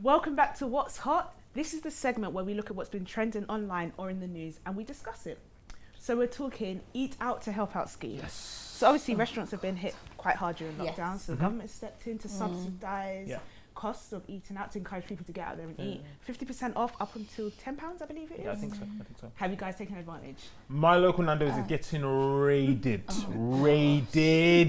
Welcome back to What's Hot. This is the segment where we look at what's been trending online or in the news and we discuss it. So we're talking eat out to help out schemes. Yes. So obviously restaurants have been hit quite hard during lockdown. Yes. So the government stepped in to subsidise costs of eating out to encourage people to get out there and eat. 50% off up until £10, I believe it is. Yeah, I think so. Have you guys taken advantage? My local Nandos is getting raided. Yeah.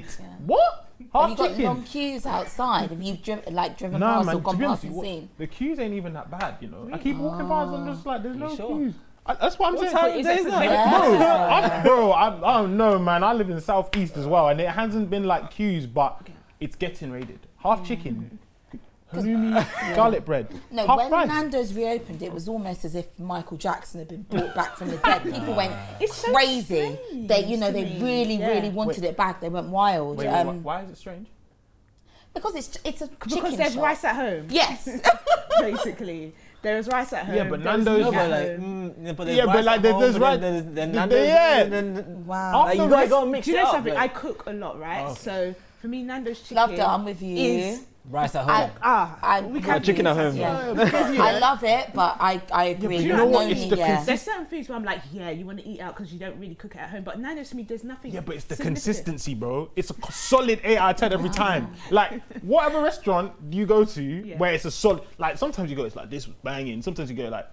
What? Have Half you got chicken? long queues outside? Have you driven past man, or gone to be past honest, and seen? the queues ain't even that bad, you know. I keep walking past and just like, there's no sure? queues. That's what I'm saying. time of day is that? I don't know, man. I live in South East as well, and it hasn't been like queues, but it's getting raided. Half chicken, halloumi, garlic bread, No, half when price. Nando's reopened, it was almost as if Michael Jackson had been brought back from the dead. People went It's so crazy. strange They, to they me. really wanted it back. They went wild. Wait, why is it strange? Because it's a chicken Because there's shop. rice at home. Yes. Basically. There's rice at home. Yeah, but there's Nando's- meat No, at but home. there's rice. Then Yeah. Nando's. Then Wow. like, you After gotta go and mix Do you it know up. something? I Like, cook a lot, right? Oh. So for me, Nando's chicken Loved it. I'm with you. is rice at home. we Yeah, can't chicken do at home. Yeah. Yeah. I love it, but I agree. but you There's know what? no It's need, the There's certain foods where I'm like, yeah, you want to eat out because you don't really cook it at home. But Nando's to me, there's nothing. Yeah, but it's the significant. consistency, bro. It's a solid 8 out of 10 every time. Like, whatever restaurant you go to where it's a solid, like, sometimes you go, it's like, this was banging. Sometimes you go, like,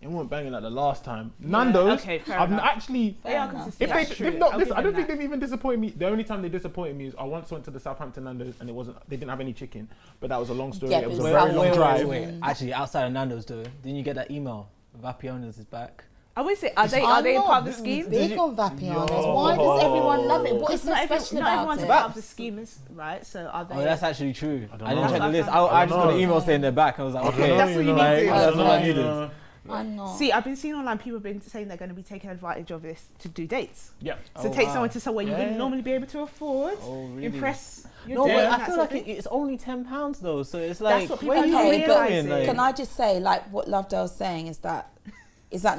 it wasn't banging like the last time. Nando's, okay, fair I've enough. actually, They are Fair enough. consistent. if That's they've true. not, I'll listen, give I don't them think that. they've even disappointed me. The only time they disappointed me is I once went to the Southampton Nando's and they didn't have any chicken, but that was a long story. Yeah, It was a but very long drive. Wait. Actually, outside of Nando's though, didn't you get that email? Vapionas is back. I would say, are they I'm part not of the scheme? big on Vapianos. Why does everyone love it? What is so special not about everyone's it? part of the scheme, right? So are they? Oh, that's actually true. I didn't know. check the list. I I just got an know. email saying they're back. I was like, okay, That's what you need to do. That's all I Okay. needed. I'm not. See, I've been seeing online people have been saying they're going to be taking advantage of this to do dates. Yeah. So take someone to somewhere you Yeah. wouldn't normally be able to afford, Oh, really? impress your No, date but and I that feel sort of like thing. it's only £10 though, so it's That's like, what where are people you are really realising. going? Like, Can I just say, like what Lovedale's saying is that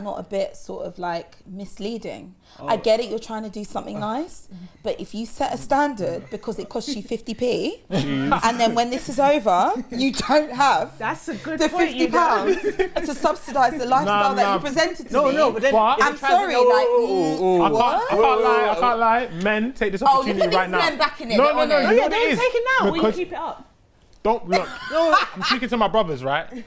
not a bit sort of like misleading? I get it, you're trying to do something nice, but if you set a standard because it costs you 50p, and then when this is over, you don't have That's a good the point. you £50 know. to subsidise the lifestyle that you presented to me. no, but then But- if I'm it tries to- sorry, I can't lie. Men, take this Oh, look opportunity at these right now. men backing it. No, they're no, on no. it. You Oh know yeah, what it don't is? take it now. Or you Because keep it up. don't look. I'm speaking to my brothers, right?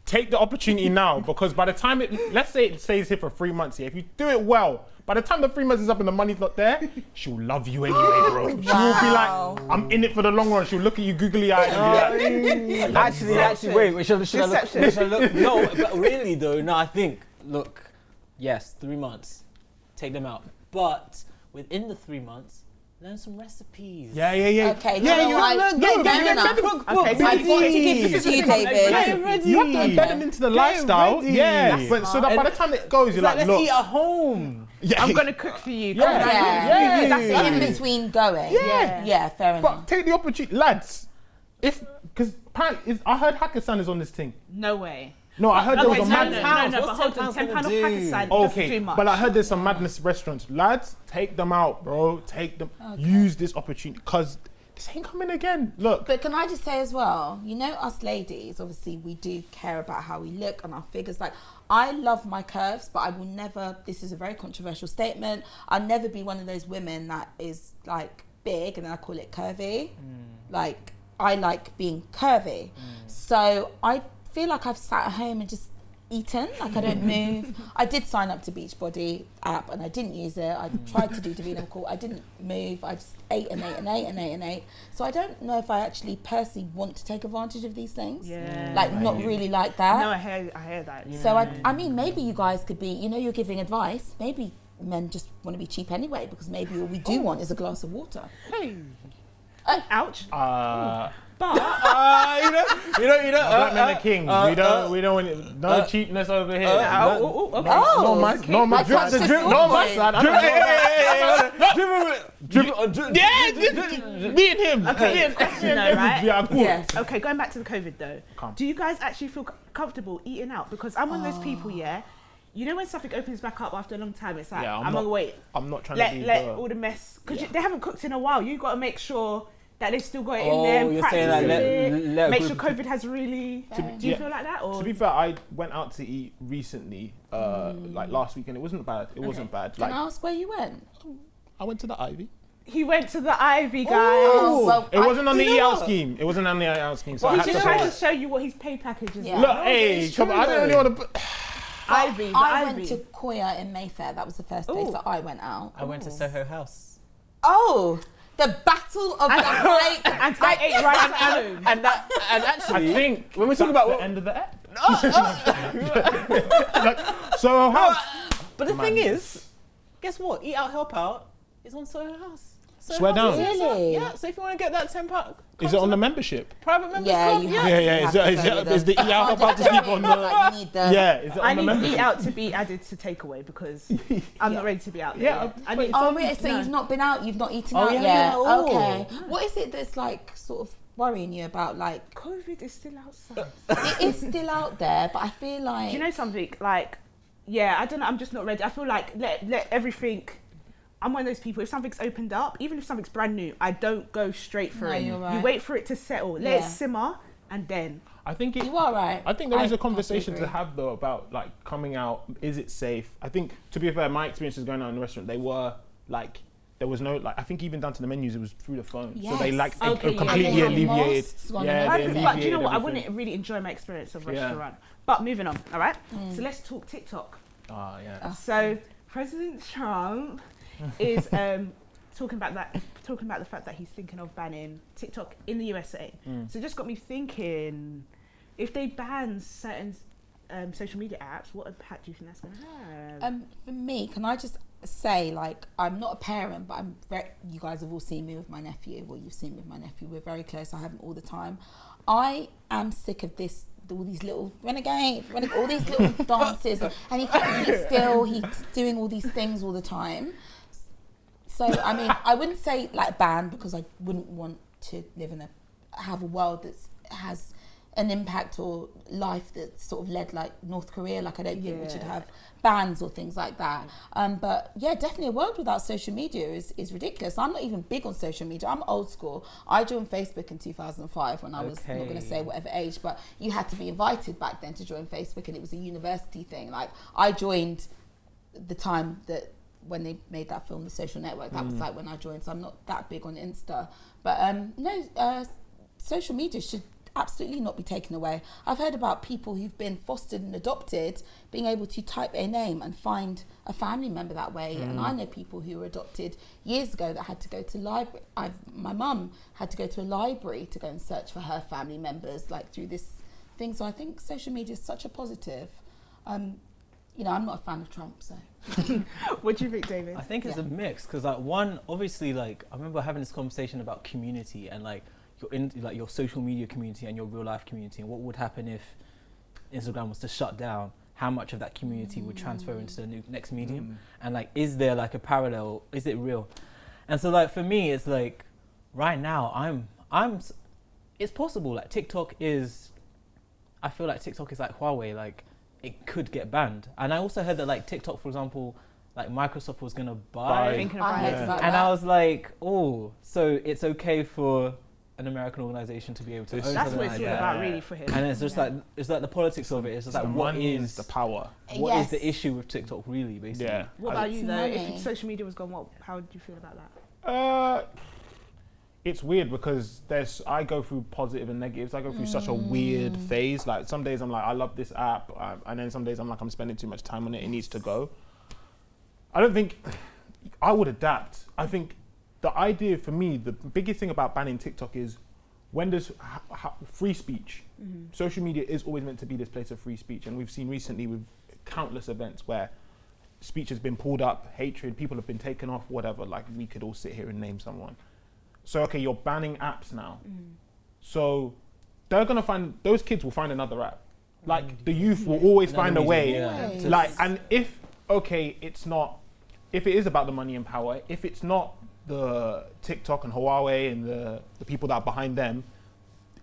Take the opportunity now because by the time let's say it stays here for 3 months, yeah, if you do it well, by the time the 3 months is up and the money's not there, she'll love you anyway, bro. She will be Wow. like, I'm in it for the long run. She'll look at you googly eyed and be like, Actually, wait, should I look? Deception. Should I look? No, but really though, no, I think, look, yes, 3 months, take them out. But within the 3 months, learn some recipes. yeah. Okay, Yeah, no, you I- have no, get fair enough. Okay, I've got to give this to you, David. Get ready. You have to embed it into the lifestyle. ready. Yeah, That's but so that by the time it goes, you're Like, like, let's eat look. at home. Yeah, I'm gonna cook for you. Yeah. Yeah, That's in it. between going. Yeah. Yeah, fair enough. But take the opportunity, lads. Because I heard Hakkasan is on this thing. No way. No, I heard there was Okay, a no, mad. no, but What's hold on. £10 £10 off gonna do? Pakistan doesn't do Okay, much. but I heard there's some madness restaurants. Lads, take them out, bro. Take them. Use this opportunity because this ain't coming again. Look. But can I just say as well, you know, us ladies, obviously we do care about how we look and our figures. Like, I love my curves, but I will never, this is a very controversial statement, I'll never be one of those women that is like big and then I call it curvy. Like, I like being curvy. So I feel like I've sat at home and just eaten, like I don't move. I did sign up to Beachbody app and I didn't use it. I tried to do Davina Call, I didn't move. I just ate and ate and ate and ate and ate. So I don't know if I actually personally want to take advantage of these things. Yeah. Like not really like that. No, I hear that. So I mean, maybe you guys could be, you know, you're giving advice. Maybe men just want to be cheap anyway because maybe all we do want is a glass of water. Hey. Ouch. But You know. Black men are kings. We don't want it. No cheapness over here. okay. No, my touched the drip. small No, my boy. side. Yeah, Me and him. Okay, question though, right? We are good. Yes. Okay, going back to the COVID though. Come. Do you guys actually feel comfortable eating out? Because I'm one of those people, yeah. You know when something opens back up after a long time, it's like, Yeah, I'm gonna wait. I'm not trying Let to be all the mess, because they haven't cooked in a while. You've got to make sure that they've still got it in there and you're saying practicing that it. Make sure COVID has really... To Do you feel like that? Or? To be fair, I went out to eat recently, like last week, and it wasn't bad. It wasn't bad. Can I ask where you went? I went to the Ivy. He went to the Ivy, guys. Oh, well, It wasn't on the you know eat out what? scheme. It wasn't on the eat out scheme. So Well, I he's had just to trying pay. to show you what his pay package is. Yeah. like. Look, hey, come on. I don't really want to. Ivy, the I Ivy. went to Koya in Mayfair. That was the first place Ooh. that I went out. I went to Soho House. Oh, the battle of the right. And I ate right at home. And actually, I think when we talk about the end of the ep. So how? but the thing is, guess what? Eat Out Help Out is on Soho House. Soho Swear House down. is- Really? Yeah. So if you want to get that £10, Is it on the membership? private members Yeah, club? you Yeah. have Yeah, to- yeah. you Is have it- to is go it- with is the them. eat out You about can't to just keep do it, on the- like, you need the... Yeah, is it I on the need membership? Eat Out to be added to takeaway because I'm not ready to be out there. Yeah, yet. I need Oh, some- really? So no. you've not been out? You've not eaten Oh, out yeah, yet? yeah. Oh. Okay. What is it that's like sort of worrying you about? Like, COVID is still outside. it is still out there, but I feel like... Do you know something? Like, yeah, I don't know. I'm just not ready. I feel like let everything. I'm one of those people. If something's opened up, even if something's brand new, I don't go straight for No, it. you're right. You wait for it to settle, let it Yeah. simmer, and then. I think it. You are right. I think there is a conversation completely to have though about like coming out. Is it safe? I think to be fair, my experiences going out in the restaurant, they were like there was no like I think even down to the menus, it was through the phone. So they Yes. like Okay, yeah, completely they had alleviated. mosques on Yeah, and they everything. But do you know what? I everything. wouldn't really enjoy my experience of Yeah. restaurant. But moving on, all right? So let's talk TikTok. Ah, yeah. So President Trump is talking about the fact that he's thinking of banning TikTok in the USA. So it just got me thinking, if they ban certain social media apps, what impact do you think that's going to have? For me, can I just say, like, I'm not a parent, but you guys have all seen me with my nephew. Well, you've seen me with my nephew. We're very close. I have him all the time. I am sick of all these little renegade, all these little dances, and he can't keep still. He's doing all these things all the time. So, I mean, I wouldn't say like ban, because I wouldn't want to have a world that has an impact or life that's sort of led like North Korea. Like, I don't think we should have bans or things like that. But yeah, definitely a world without social media is ridiculous. I'm not even big on social media. I'm old school. I joined Facebook in 2005 when I was not going to say whatever age, but you had to be invited back then to join Facebook, and it was a university thing. Like, I joined the time that when they made that film, The Social Network, that was like when I joined, so I'm not that big on Insta. But social media should absolutely not be taken away. I've heard about people who've been fostered and adopted being able to type a name and find a family member that way. And I know people who were adopted years ago that had to go to library. My mum had to go to a library to go and search for her family members, like through this thing. So I think social media is such a positive. You know, I'm not a fan of Trump, so. What do you think, David? I think it's a mix, because like one, obviously, like I remember having this conversation about community and like your social media community and your real life community, and what would happen if Instagram was to shut down. How much of that community would transfer into the next medium, and like, is there like a parallel? Is it real? And so like for me, it's like right now I'm. It's possible. Like TikTok is. I feel like TikTok is like Huawei. Like, it could get banned. And I also heard that like TikTok, for example, like Microsoft was gonna buy. Thinking I about heard it. about And that. I was like, oh, so it's okay for an American organization to be able to own That's something what like it's all that. about, really, for him. And it's just like the politics of it. It's just like the what money is the power? what is Yes. the issue with TikTok really, basically? Yeah. What about It's you, though? money. If social media was gone, how would you feel about that? It's weird because I go through positive and negatives. I go through such a weird phase. Like, some days I'm like, I love this app, and then some days I'm like, I'm spending too much time on it. It needs to go. I don't think I would adapt. I think the idea for me, the biggest thing about banning TikTok is when there's free speech. Social media is always meant to be this place of free speech, and we've seen recently with countless events where speech has been pulled up, hatred, people have been taken off, whatever. Like, we could all sit here and name someone. So, okay, you're banning apps now. So those kids will find another app. Like, the youth will always Another find a way. medium, yeah. Like, and if it is about the money and power, if it's not the TikTok and Huawei and the people that are behind them,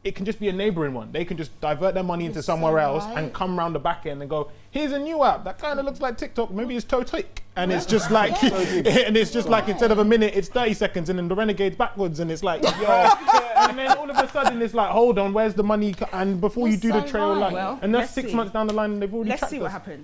it can just be a neighboring one. They can just divert their money into somewhere else and come around the back end and go, here's a new app that kind of looks like TikTok. Maybe it's TikTok. And it's just like, and it's just like instead of a minute, it's 30 seconds, and then the Renegade's backwards, and it's like, yo. And then all of a sudden, it's like, hold on, where's the money? And before you do the trail, like, Well, and that's let's 6 see. months down the line, and they've already Let's tracked see what us. happens.